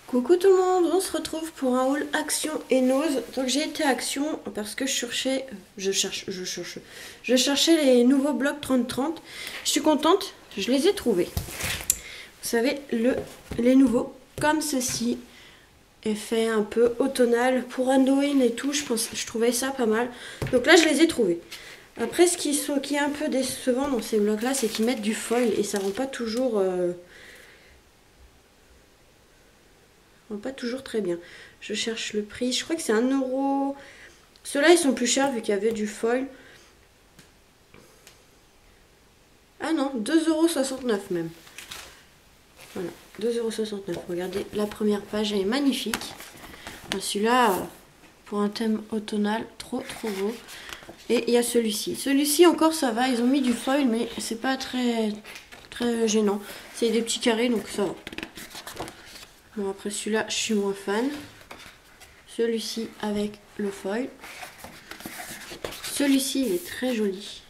Coucou tout le monde, on se retrouve pour un haul Action et Nose. Donc j'ai été à Action parce que je cherchais les nouveaux blocs 30-30. Je suis contente, je les ai trouvés. Vous savez, les nouveaux, comme ceci, effet un peu automnal pour Halloween et tout. Je trouvais ça pas mal. Donc là, je les ai trouvés. Après, ce qui est un peu décevant dans ces blocs là, c'est qu'ils mettent du foil et ça rend pas toujours... pas toujours très bien. Je cherche le prix. Je crois que c'est 1 euro. Ceux-là, ils sont plus chers vu qu'il y avait du foil. Ah non, 2,69 € même. Voilà, 2,69 €. Regardez, la première page, elle est magnifique. Celui-là, pour un thème automnal, trop beau. Et il y a celui-ci. Celui-ci encore, ça va. Ils ont mis du foil, mais c'est pas très gênant. C'est des petits carrés, donc ça va. Bon, après celui-là, je suis moins fan. Celui-ci avec le foil. Celui-ci, il est très joli.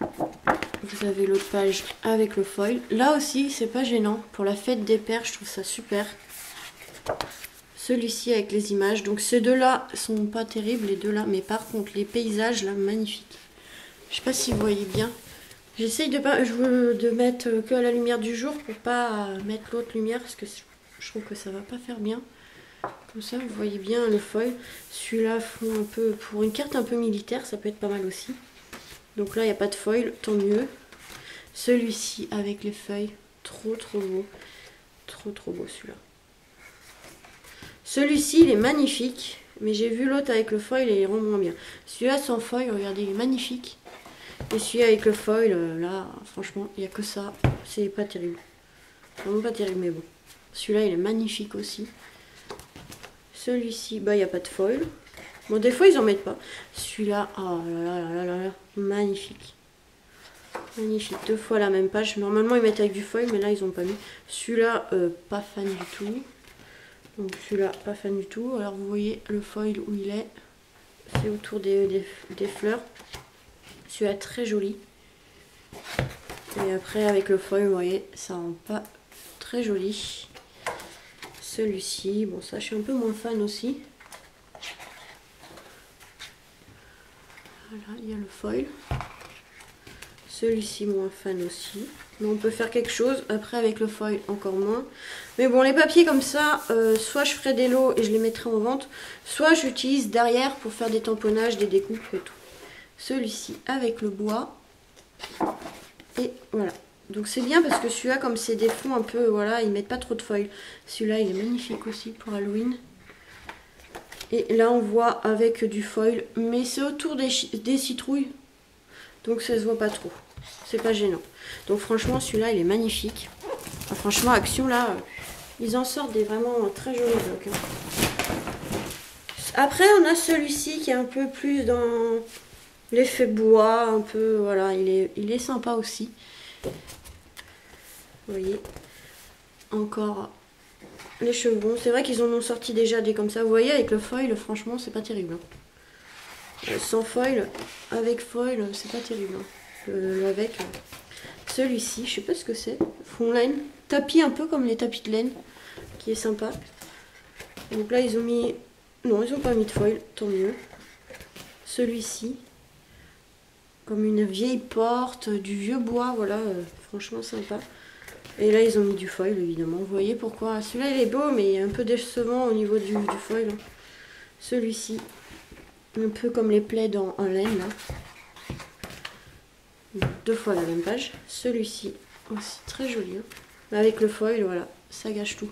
Vous avez l'autre page avec le foil. Là aussi, c'est pas gênant. Pour la fête des pères, je trouve ça super. Celui-ci avec les images. Donc ces deux-là sont pas terribles, les deux-là. Mais par contre, les paysages, là, magnifiques. Je sais pas si vous voyez bien. J'essaye de mettre que à la lumière du jour pour pas mettre l'autre lumière parce que je trouve que ça va pas faire bien. Comme ça, vous voyez bien le foil. Celui-là font un peu pour une carte un peu militaire, ça peut être pas mal aussi. Donc là, il n'y a pas de foil, tant mieux. Celui-ci avec les feuilles, trop beau. Trop beau celui-là. Celui-ci, il est magnifique. Mais j'ai vu l'autre avec le foil et il rend moins bien. Celui-là sans foil, regardez, il est magnifique. Et celui avec le foil, là, franchement, il n'y a que ça. C'est pas terrible. Vraiment pas terrible, mais bon. Celui-là, il est magnifique aussi. Celui-ci, bah, il n'y a pas de foil. Bon, des fois, ils en mettent pas. Celui-là, oh là, magnifique. Magnifique. 2 fois la même page. Normalement, ils mettent avec du foil, mais là, ils n'ont pas mis. Celui-là, pas fan du tout. Donc, celui-là, pas fan du tout. Alors, vous voyez le foil où il est. C'est autour des fleurs. Celui-là, très joli. Et après, avec le foil, vous voyez, ça rend pas très joli. Celui-ci, bon, ça, je suis un peu moins fan aussi. Voilà, il y a le foil. Celui-ci, moins fan aussi. Mais on peut faire quelque chose. Après, avec le foil, encore moins. Mais bon, les papiers comme ça, soit je ferai des lots et je les mettrai en vente, soit j'utilise derrière pour faire des tamponnages, des découpes et tout. Celui-ci avec le bois. Et voilà. Donc c'est bien parce que celui-là, comme c'est des fonds un peu, voilà, ils mettent pas trop de foil. Celui-là, il est magnifique aussi pour Halloween. Et là, on voit avec du foil, mais c'est autour des citrouilles. Donc ça se voit pas trop. C'est pas gênant. Donc franchement, celui-là, il est magnifique. Enfin, franchement, Action, là, ils en sortent des vraiment très jolis blocs. Après, on a celui-ci qui est un peu plus dans l'effet bois, un peu, voilà, il est sympa aussi. Vous voyez, encore les chevrons. C'est vrai qu'ils en ont sorti déjà des comme ça. Vous voyez, avec le foil, franchement, c'est pas terrible. Sans foil, avec foil, c'est pas terrible. Avec celui-ci, je sais pas ce que c'est. Fond laine, tapis un peu comme les tapis de laine, qui est sympa. Donc là, ils ont mis... Non, ils ont pas mis de foil, tant mieux. Celui-ci, comme une vieille porte, du vieux bois, voilà, franchement sympa. Et là, ils ont mis du foil, évidemment. Vous voyez pourquoi. Celui-là, il est beau, mais il est un peu décevant au niveau du foil. Celui-ci, un peu comme les plaids en laine, là. 2 fois la même page. Celui-ci, aussi très joli. Hein. Avec le foil, voilà, ça gâche tout.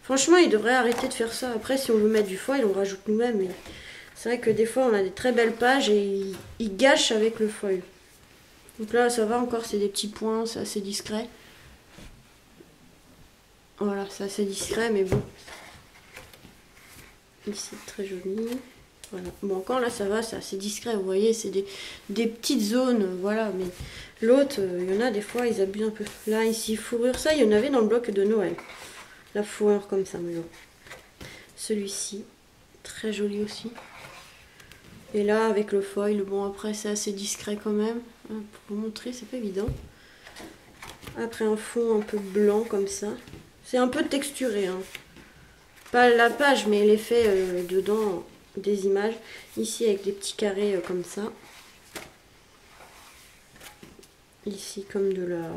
Franchement, ils devraient arrêter de faire ça. Après, si on veut mettre du foil, on rajoute nous-mêmes. Mais c'est vrai que des fois, on a des très belles pages et ils gâchent avec le foil. Donc là, ça va encore, c'est des petits points, c'est assez discret. Voilà, c'est assez discret, mais bon. Ici, très joli. Voilà. Bon, encore là, ça va, c'est assez discret. Vous voyez, c'est des petites zones, voilà. Mais l'autre, il y en a des fois, ils abusent un peu. Là, ici, fourrure, ça, il y en avait dans le bloc de Noël. La fourrure comme ça, mais bon. Celui-ci, très joli aussi. Et là, avec le foil, bon, après, c'est assez discret quand même. Pour vous montrer, c'est pas évident. Après, un fond un peu blanc comme ça. C'est un peu texturé, hein. pas la page, mais l'effet dedans des images. Ici avec des petits carrés comme ça. Ici comme de la...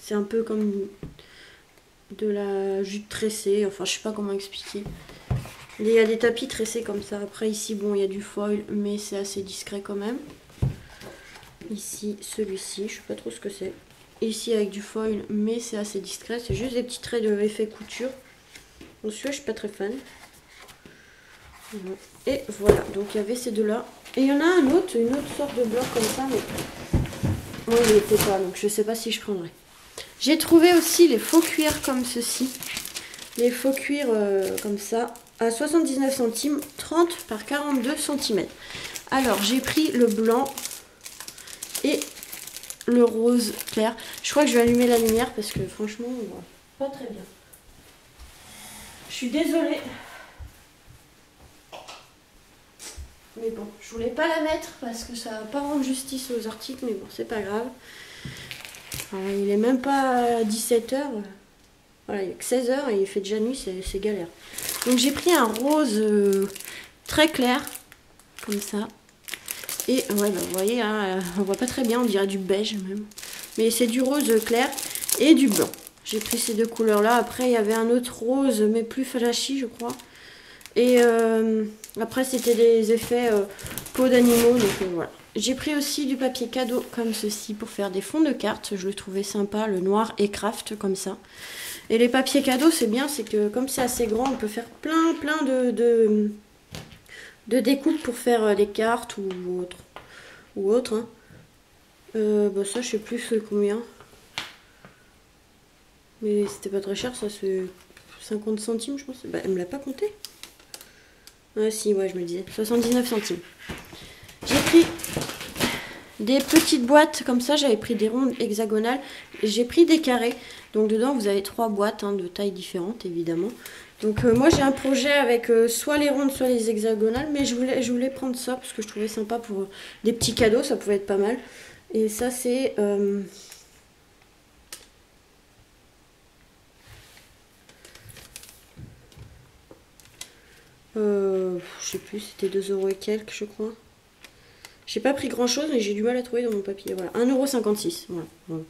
C'est un peu comme de la jute tressée. Enfin, je sais pas comment expliquer. Il y a des tapis tressés comme ça. Après ici, bon, il y a du foil, mais c'est assez discret quand même. Ici, celui-ci, je sais pas trop ce que c'est. Ici avec du foil, mais c'est assez discret. C'est juste des petits traits de effet couture. Bon, celui-là, je suis pas très fan. Et voilà, donc il y avait ces deux-là. Et il y en a un autre, une autre sorte de bloc comme ça, mais moi il n'était pas, donc je sais pas si je prendrai. J'ai trouvé aussi les faux cuirs comme ceci. Les faux cuirs comme ça, à 79 centimes, 30 par 42 cm. Alors j'ai pris le blanc et le rose clair. Je crois que je vais allumer la lumière parce que franchement, on voit pas très bien. Je suis désolée. Mais bon, je voulais pas la mettre parce que ça va pas rendre justice aux articles, mais bon, c'est pas grave. Alors, il est même pas 17 h. Voilà, il est que 16 h et il fait déjà nuit, c'est galère. Donc j'ai pris un rose très clair, comme ça. Et ouais, bah, vous voyez, hein, on voit pas très bien, on dirait du beige même. Mais c'est du rose clair et du blanc. J'ai pris ces deux couleurs-là. Après, il y avait un autre rose, mais plus flashy, je crois. Et après, c'était des effets peau d'animaux. Donc voilà. J'ai pris aussi du papier cadeau comme ceci pour faire des fonds de cartes. Je le trouvais sympa, le noir et craft comme ça. Et les papiers cadeaux, c'est bien, c'est que comme c'est assez grand, on peut faire plein de découpes pour faire des cartes ou autre. Hein. Bah ça, je sais plus c'est combien. Mais c'était pas très cher, ça c'est 50 centimes, je pense. Bah, elle me l'a pas compté. Ah si, ouais, je me le disais. 79 centimes. J'ai pris des petites boîtes comme ça. J'avais pris des rondes hexagonales. J'ai pris des carrés. Donc dedans, vous avez 3 boîtes de tailles différentes, évidemment. Donc moi, j'ai un projet avec soit les rondes, soit les hexagonales. Mais je voulais prendre ça parce que je trouvais sympa pour des petits cadeaux. Ça pouvait être pas mal. Et ça, c'est... je sais plus, c'était 2 € et quelques, je crois. J'ai pas pris grand chose, mais j'ai du mal à trouver dans mon papier. Voilà, 1,56 €. Voilà.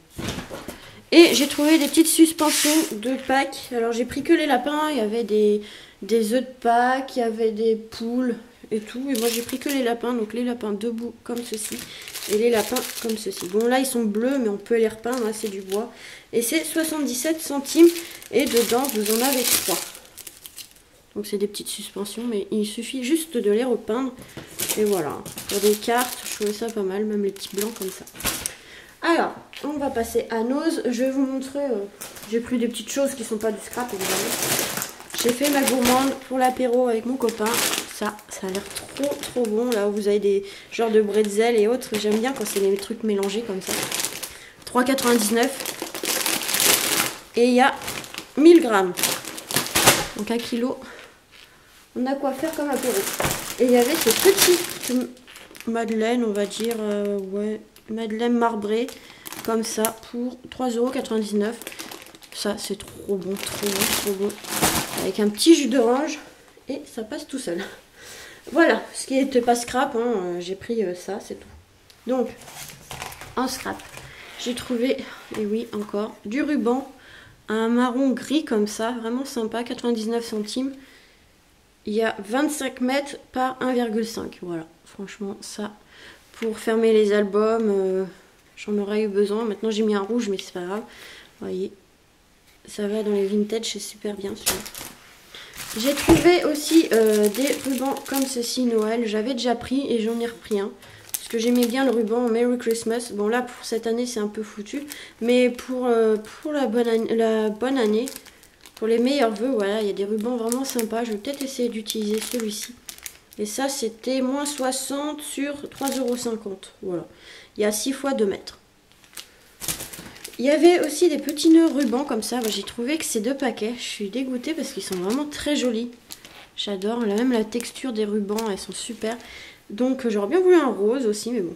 Et j'ai trouvé des petites suspensions de Pâques. Alors j'ai pris que les lapins, il y avait des œufs de Pâques, il y avait des poules et tout. Et moi j'ai pris que les lapins, donc les lapins debout comme ceci. Et les lapins comme ceci. Bon là ils sont bleus, mais on peut les repeindre, hein, c'est du bois. Et c'est 77 centimes. Et dedans vous en avez 3. Donc c'est des petites suspensions, mais il suffit juste de les repeindre. Et voilà, pour des cartes, je trouvais ça pas mal, même les petits blancs comme ça. Alors, on va passer à Nose. Je vais vous montrer, j'ai pris des petites choses qui sont pas du scrap évidemment. J'ai fait ma gourmande pour l'apéro avec mon copain. Ça a l'air trop bon. Là où vous avez des genres de bretzel et autres. J'aime bien quand c'est des trucs mélangés comme ça. 3,99 €. Et il y a 1000 grammes. Donc 1 kg. On a quoi faire comme apéro. Et il y avait ce petit madeleine, on va dire, ouais, madeleine marbrée, comme ça, pour 3,99 €. Ça, c'est trop bon. Avec un petit jus d'orange, et ça passe tout seul. Voilà, ce qui n'était pas scrap, hein, j'ai pris ça, c'est tout. Donc, en scrap, j'ai trouvé, et oui, encore, du ruban, un marron gris comme ça, vraiment sympa, 99 centimes. Il y a 25 mètres par 1,5. Voilà, franchement, ça, pour fermer les albums, j'en aurais eu besoin. Maintenant, j'ai mis un rouge, mais c'est pas grave. Vous voyez, ça va dans les vintage, c'est super bien celui-là. J'ai trouvé aussi des rubans comme ceci Noël. J'avais déjà pris et j'en ai repris un. Parce que j'aimais bien le ruban Merry Christmas. Bon, là, pour cette année, c'est un peu foutu. Mais pour la bonne année... Pour les meilleurs vœux, voilà, il y a des rubans vraiment sympas. Je vais peut-être essayer d'utiliser celui-ci. Et ça, c'était moins 60 sur 3,50 €. Voilà. Il y a 6 fois 2 mètres. Il y avait aussi des petits nœuds rubans comme ça. J'ai trouvé que ces 2 paquets, je suis dégoûtée parce qu'ils sont vraiment très jolis. J'adore. Même la texture des rubans, elles sont super. Donc, j'aurais bien voulu un rose aussi, mais bon.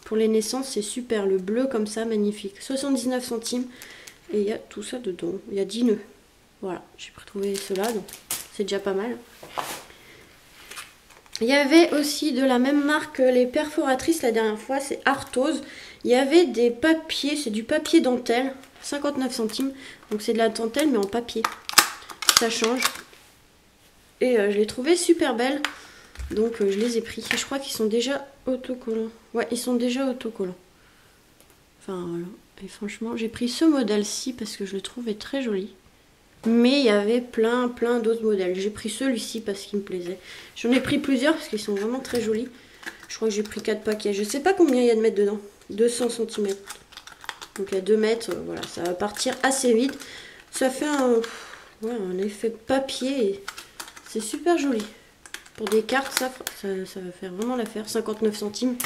Pour les naissances, c'est super. Le bleu comme ça, magnifique. 79 centimes. Et il y a tout ça dedans. Il y a 10 nœuds. Voilà, j'ai retrouvé cela. Donc c'est déjà pas mal. Il y avait aussi de la même marque les perforatrices la dernière fois, c'est Arthos. Il y avait des papiers, c'est du papier dentelle, 59 centimes. Donc c'est de la dentelle mais en papier. Ça change. Et je les trouvais super belles. Donc je les ai pris. Et je crois qu'ils sont déjà autocollants. Ouais, ils sont déjà autocollants. Enfin voilà. Et franchement, j'ai pris ce modèle-ci parce que je le trouvais très joli. Mais il y avait plein d'autres modèles. J'ai pris celui-ci parce qu'il me plaisait. J'en ai pris plusieurs parce qu'ils sont vraiment très jolis. Je crois que j'ai pris 4 paquets. Je sais pas combien il y a de mètres dedans. 200 cm. Donc il y a 2 mètres. Voilà, ça va partir assez vite. Ça fait un effet papier. C'est super joli. Pour des cartes, ça va faire vraiment l'affaire. 59 centimes.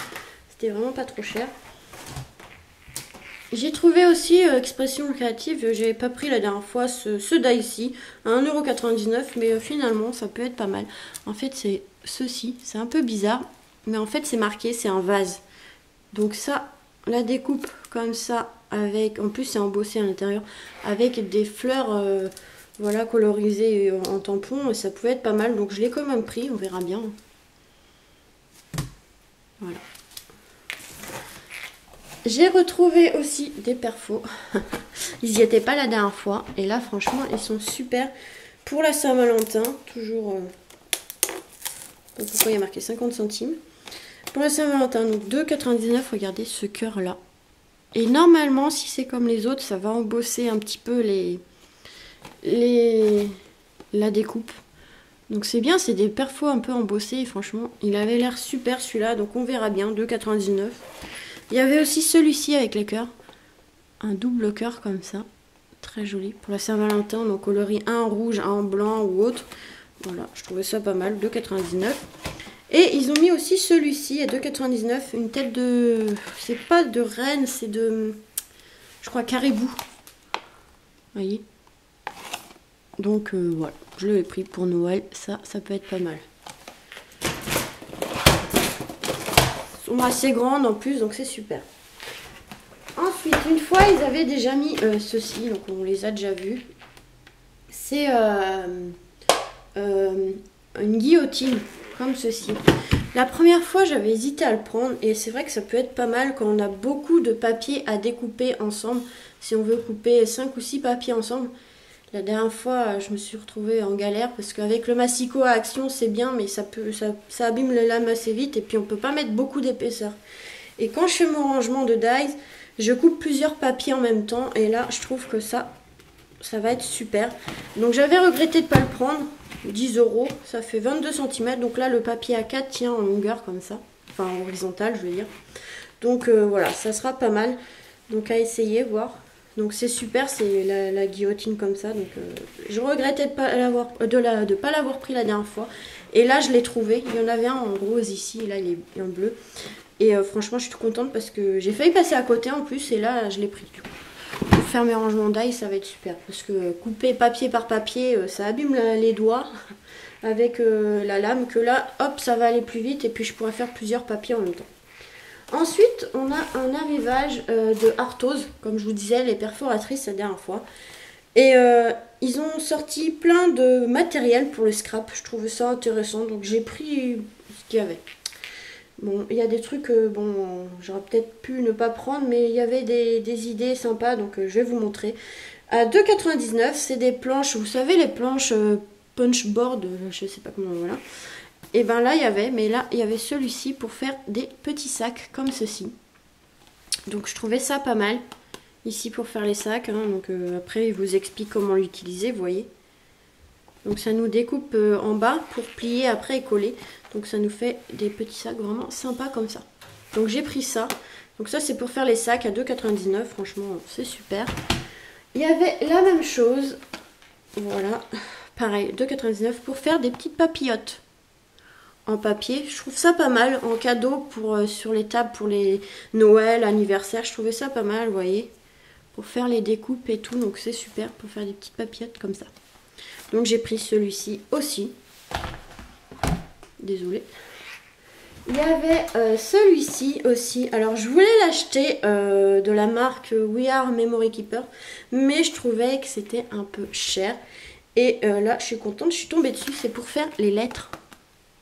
C'était vraiment pas trop cher. J'ai trouvé aussi Expression Créative, j'avais pas pris la dernière fois ce die-ci à 1,99 €, mais finalement ça peut être pas mal. En fait c'est ceci, c'est un peu bizarre, mais en fait c'est marqué, c'est un vase. Donc ça, la découpe comme ça, avec, en plus c'est embossé à l'intérieur, avec des fleurs voilà, colorisées en tampon, ça pouvait être pas mal, donc je l'ai quand même pris, on verra bien. Voilà. J'ai retrouvé aussi des perfos. Ils n'y étaient pas la dernière fois. Et là, franchement, ils sont super pour la Saint-Valentin. Toujours... Donc, pourquoi il y a marqué 50 centimes. Pour la Saint-Valentin, donc 2,99 €. Regardez ce cœur-là. Et normalement, si c'est comme les autres, ça va embosser un petit peu la découpe. Donc c'est bien, c'est des perfos un peu embossés. Et franchement, il avait l'air super celui-là. Donc on verra bien. 2,99 €. Il y avait aussi celui-ci avec les cœurs. Un double cœur comme ça. Très joli. Pour la Saint-Valentin, on en colorie un en rouge, un en blanc ou autre. Voilà, je trouvais ça pas mal. 2,99 €. Et ils ont mis aussi celui-ci à 2,99 €. Une tête de... C'est pas de reine, c'est de... Je crois caribou. Vous voyez. Donc voilà, je l'ai pris pour Noël. Ça peut être pas mal. Sont assez grandes en plus, donc c'est super. Ensuite, une fois, ils avaient déjà mis ceci, donc on les a déjà vus. C'est une guillotine, comme ceci. La première fois, j'avais hésité à le prendre, et c'est vrai que ça peut être pas mal quand on a beaucoup de papier à découper ensemble. Si on veut couper 5 ou 6 papiers ensemble. La dernière fois, je me suis retrouvée en galère parce qu'avec le massicot à action, c'est bien, mais ça abîme la lame assez vite et puis on peut pas mettre beaucoup d'épaisseur. Et quand je fais mon rangement de dies, je coupe plusieurs papiers en même temps et là, je trouve que ça va être super. Donc j'avais regretté de ne pas le prendre, 10 €, ça fait 22 cm. Donc là, le papier A4 tient en longueur comme ça, enfin en horizontal, je veux dire. Donc voilà, ça sera pas mal. Donc à essayer, voir. Donc c'est super, c'est la guillotine comme ça. Donc je regrettais de ne pas l'avoir pris la dernière fois. Et là je l'ai trouvé. Il y en avait un en rose ici, et là il est en bleu. Et franchement je suis contente parce que j'ai failli passer à côté en plus. Et là je l'ai pris du coup. Pour faire mes rangements d'ail, ça va être super. Parce que couper papier par papier, ça abîme les doigts avec la lame. Que là, hop, ça va aller plus vite. Et puis je pourrais faire plusieurs papiers en même temps. Ensuite, on a un arrivage de Arthos, comme je vous disais, les perforatrices la dernière fois. Et ils ont sorti plein de matériel pour le scrap. Je trouvais ça intéressant, donc j'ai pris ce qu'il y avait. Bon, il y a des trucs, bon, j'aurais peut-être pu ne pas prendre, mais il y avait des idées sympas, donc je vais vous montrer. À 2,99 €, c'est des planches, vous savez, les planches punchboard, je sais pas comment, voilà. Et ben là il y avait, mais là il y avait celui-ci pour faire des petits sacs comme ceci. Donc je trouvais ça pas mal. Ici pour faire les sacs, hein, donc après il vous explique comment l'utiliser, vous voyez. Donc ça nous découpe en bas pour plier après et coller. Donc ça nous fait des petits sacs vraiment sympas comme ça. Donc j'ai pris ça. Donc ça c'est pour faire les sacs à 2,99 €, franchement c'est super. Il y avait la même chose, voilà, pareil, 2,99 € pour faire des petites papillotes. En papier, je trouve ça pas mal en cadeau pour sur les tables pour les Noël, anniversaire, je trouvais ça pas mal, vous voyez, pour faire les découpes et tout, donc c'est super pour faire des petites papillotes comme ça. Donc j'ai pris celui-ci aussi. Désolée. Il y avait celui-ci aussi. Alors je voulais l'acheter de la marque We Are Memory Keeper, mais je trouvais que c'était un peu cher. Et là, je suis contente, je suis tombée dessus. C'est pour faire les lettres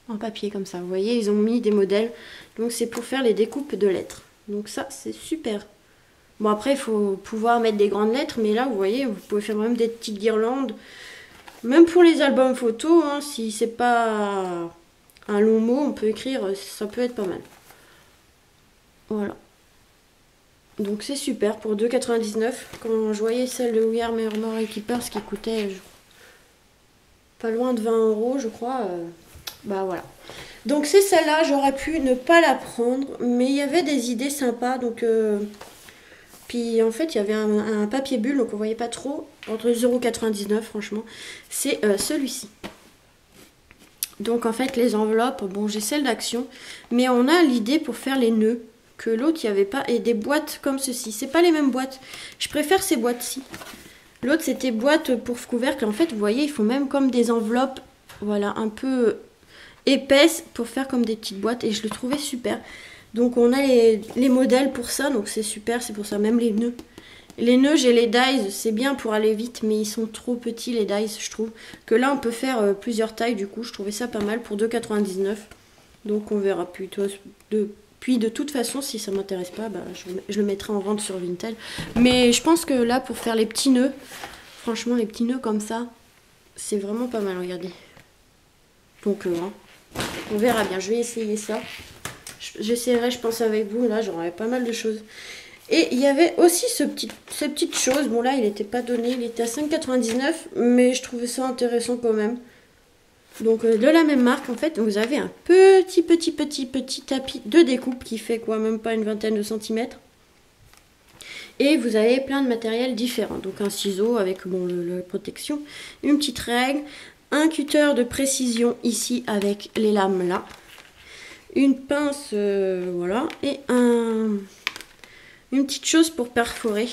en papier comme ça. Vous voyez, ils ont mis des modèles. Donc, c'est pour faire les découpes de lettres. Donc ça, c'est super. Bon, après, il faut pouvoir mettre des grandes lettres. Mais là, vous voyez, vous pouvez faire même des petites guirlandes. Même pour les albums photos, hein, si c'est pas un long mot, on peut écrire, ça peut être pas mal. Voilà. Donc c'est super pour 2,99 €. Quand je voyais celle de We Are Murmur Keepers qui coûtait pas loin de 20 € je crois, bah voilà. Donc c'est celle-là, j'aurais pu ne pas la prendre, mais il y avait des idées sympas. Donc puis en fait il y avait un papier bulle, donc on voyait pas trop, entre 0,99 € franchement. C'est celui-ci. Donc en fait les enveloppes, bon j'ai celle d'Action, mais on a l'idée pour faire les nœuds que l'autre il n'y avait pas, et des boîtes comme ceci. C'est pas les mêmes boîtes, je préfère ces boîtes-ci. L'autre c'était boîte pour couvercle, en fait vous voyez ils font même comme des enveloppes, voilà, un peu épaisses pour faire comme des petites boîtes, et je le trouvais super. Donc on a les modèles pour ça, donc c'est super, c'est pour ça. Même les nœuds. Les nœuds, j'ai les dies, c'est bien pour aller vite, mais ils sont trop petits les dies, je trouve. Que là on peut faire plusieurs tailles, du coup je trouvais ça pas mal pour 2,99 €. Donc on verra plutôt Puis de toute façon, si ça m'intéresse pas, bah, je le mettrai en vente sur Vinted. Mais je pense que là, pour faire les petits nœuds, franchement, les petits nœuds comme ça, c'est vraiment pas mal, regardez. Donc, on verra bien. Je vais essayer ça. J'essaierai, je pense, avec vous. Là, j'aurai pas mal de choses. Et il y avait aussi cette petite chose. Bon, là, il n'était pas donné. Il était à 5,99 €. Mais je trouvais ça intéressant quand même. Donc de la même marque, en fait, vous avez un petit tapis de découpe qui fait quoi, même pas une vingtaine de centimètres. Et vous avez plein de matériel différent. Donc un ciseau avec bon, la protection, une petite règle, un cutter de précision ici avec les lames là, une pince, voilà, et une petite chose pour perforer.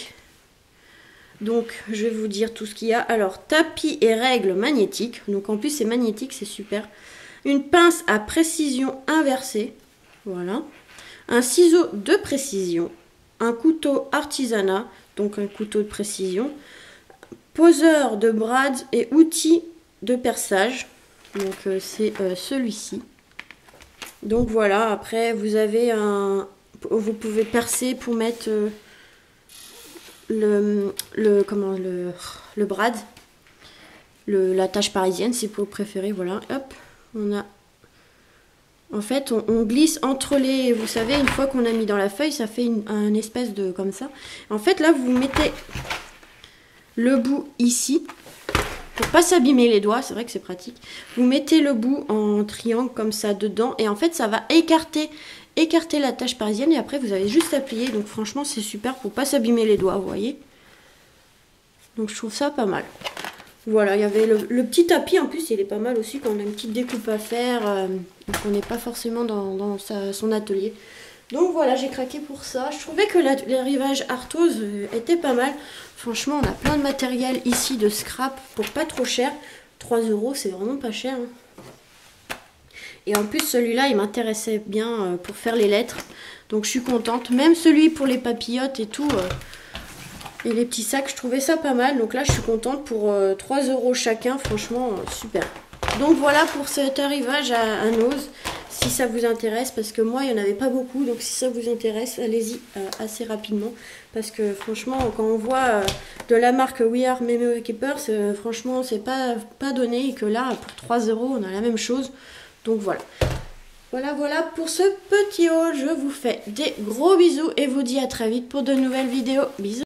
Donc, je vais vous dire tout ce qu'il y a. Alors, tapis et règles magnétiques. Donc, en plus, c'est magnétique, c'est super. Une pince à précision inversée. Voilà. Un ciseau de précision. Un couteau artisanat. Donc, un couteau de précision. Poseur de brad et outils de perçage. Donc, c'est celui-ci. Donc, voilà. Après, vous avez vous pouvez percer pour mettre... le brad, la tâche parisienne si vous préférez. Voilà, hop, on a en fait on glisse entre les, vous savez, une fois qu'on a mis dans la feuille, ça fait un espèce de comme ça. En fait là vous mettez le bout ici pour pas s'abîmer les doigts, c'est vrai que c'est pratique. Vous mettez le bout en triangle comme ça dedans, et en fait ça va écarter la tâche parisienne, et après vous avez juste à plier. Donc franchement c'est super pour pas s'abîmer les doigts, vous voyez. Donc je trouve ça pas mal. Voilà, il y avait le petit tapis, en plus il est pas mal aussi quand on a une petite découpe à faire, qu'on n'est pas forcément dans son atelier. Donc voilà, j'ai craqué pour ça. Je trouvais que l'arrivage Arthos était pas mal. Franchement, on a plein de matériel ici de scrap pour pas trop cher. 3 €, c'est vraiment pas cher, hein. Et en plus, celui-là, il m'intéressait bien pour faire les lettres. Donc, je suis contente. Même celui pour les papillotes et tout. Et les petits sacs, je trouvais ça pas mal. Donc là, je suis contente pour 3 € chacun. Franchement, super. Donc, voilà pour cet arrivage à Nose. Si ça vous intéresse, parce que moi, il n'y en avait pas beaucoup. Donc, si ça vous intéresse, allez-y assez rapidement. Parce que franchement, quand on voit de la marque We Are Murmur Keepers, franchement, c'est pas donné. Et que là, pour 3 €, on a la même chose. Donc voilà. Voilà pour ce petit haul. Je vous fais des gros bisous et vous dis à très vite pour de nouvelles vidéos. Bisous.